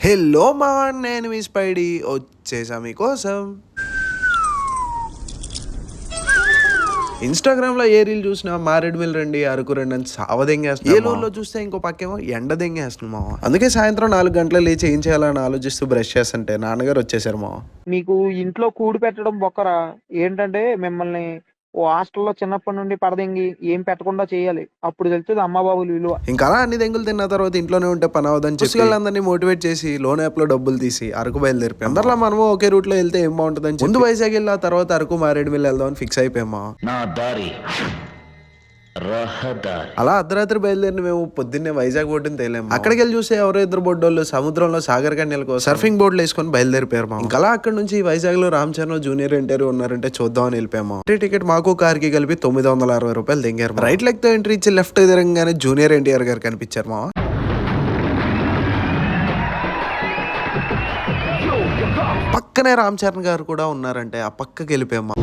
Hello మా నేను మీ Spidey వచ్చేసా మీకోసం. ఇన్స్టాగ్రామ్ లో ఏ రీల్ చూసినా మారేడుమిల్ రండి, అరకు రండి అని సావదెంగేస్తున్నాం. ఏలూరులో చూస్తే ఇంకో పక్కేమో ఎండ దెంగేస్తున్నాం. అందుకే సాయంత్రం 4 గంటలు లేచి ఏం చేయాలని ఆలోచిస్తూ బ్రష్ చేస్తుంటే నాన్నగారు వచ్చేసారు. మీకు ఇంట్లో కూడి పెట్టడం బొక్కరా. ఏంటంటే మిమ్మల్ని ఓ హాస్టల్లో చిన్నప్పటి నుండి పడదెంగి ఏం పెట్టకుండా చేయాలి. అప్పుడు తెలుస్తుంది అమ్మ బాబుల విలువ. ఇంకా అలా అన్ని దెంగులు తిన్న తర్వాత ఇంట్లోనే ఉంటే పని అవదని చెప్పి వాళ్ళందరినీ మోటివేట్ చేసి లోన్ యాప్ లో డబ్బులు తీసి అరకు బయలుదేరిపోయాం. అందరిలో మనము ఒకే రూట్ లో వెళ్తే ఏం బాగుంటుందని ముందు వైజాగ్ వెళ్ళి ఆ తర్వాత అరకు మారేడుమిల్ వెళ్దాం అని ఫిక్స్ అయిపోయామా. అలా అర్ధరాత్రి బయలుదేరిన మేము పొద్దున్నే వైజాగ్ బోర్డుని తేలేము. అక్కడికి వెళ్ళి చూస్తే ఎవరో ఇద్దరు బోర్డోళ్ళు సముద్రంలో సాగర్ కన్యలకు సర్ఫింగ్ బోర్డులు వేసుకొని బయలుదేరిపోయారు. ఇంకా అలా అక్కడ నుంచి వైజాగ్ లో రామ్ చరణ్ జూనియర్ ఎన్టీఆర్ ఉన్నారంటే చూద్దామని వెళ్ళిపోయాము. టికెట్ మాకు కార్ కి కలిపి 960 రూపాయలు దిగారు. రైట్ లెగ్ తో ఎంట్రీ ఇచ్చి లెఫ్ట్ ఎదురంగానే జూనియర్ ఎన్టీఆర్ గారు కనిపించారు. మా పక్కనే రామ్ చరణ్ గారు కూడా ఉన్నారంటే ఆ పక్కకి వెళ్ళిపోయాము.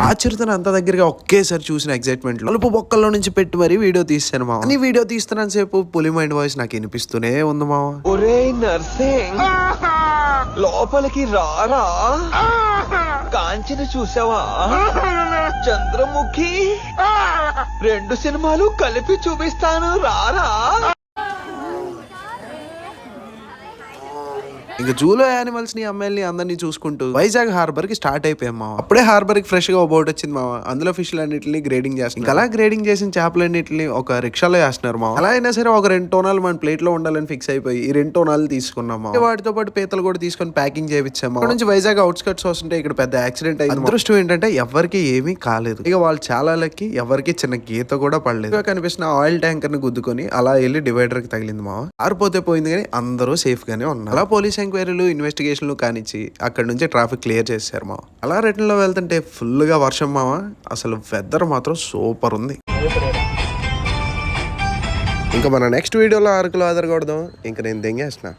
ఆచరితను అంత దగ్గరగా ఒకేసారి చూసిన ఎక్సైట్మెంట్ లో నలుపు బొక్కల్లో నుంచి పెట్టి మరీ వీడియో తీస్తాను మావా. అని వీడియో తీస్తున్నాను సేపు పులి మైండ్ వాయిస్ నాకు వినిపిస్తూనే ఉంది మావా. ఒరేయ్ నర్సింగ్, లోపలికి రారా. కాంచన చూసావా? చంద్రముఖి 2 సినిమాలు కలిపి చూపిస్తాను రారా. ఇంకా జూలో యానిమల్స్ ని అమ్మాయిల్ని అందరినీ చూసుకుంటూ వైజాగ్ హార్బర్ కి స్టార్ట్ అయిపోయాం మావా. అప్పుడే హార్బర్ కి ఫ్రెష్ గా బోట్ వచ్చింది మావా. అందులో ఫిష్లు అన్నింటినీ గ్రేడింగ్ చేస్తున్నారు. అలా గ్రేడింగ్ చేసిన చేపలన్నింటినీ ఒక రిక్షాలో వేస్తున్నారు మావా. అలా అయినా సరే ఒక 2 టోనాలు మన ప్లేట్ లో ఉండాలని ఫిక్స్ అయిపోయి ఈ 2 టోనాలు తీసుకున్నాం మావా. వాటితో పాటు పీతలు కూడా తీసుకొని ప్యాకింగ్ చేయించాము. అక్కడ నుంచి వైజాగ్ అవుట్స్కట్స్ వస్తుంటే ఇక్కడ పెద్ద యాక్సిడెంట్ అయింది. అదృష్టం ఏంటంటే ఎవరికి ఏమీ కాలేదు. ఇక వాళ్ళు చాలా లక్కి, ఎవరికి చిన్న గీత కూడా పడలేదు. కనిపిస్తున్న ఆయిల్ ట్యాంకర్ ని గుద్దుకొని అలా వెళ్ళి డివైడర్ కి తగిలింది మావా. ఆరిపోతే పోయింది కానీ అందరూ సేఫ్ గానే ఉన్నారు. అలా పోలీస్ ఎంక్వైరీలు ఇన్వెస్టిగేషన్లు కానిచ్చి అక్కడ నుంచి ట్రాఫిక్ క్లియర్ చేశారు మావా. అలా రిటర్న్ లో వెళ్తుంటే ఫుల్ గా వర్షం మావా. అసలు వెదర్ మాత్రం సూపర్ ఉంది. ఇంకా మన నెక్స్ట్ వీడియోలో అరకులో ఆదరకూడదాం. ఇంకా నేను దెంగేస్తున్నా.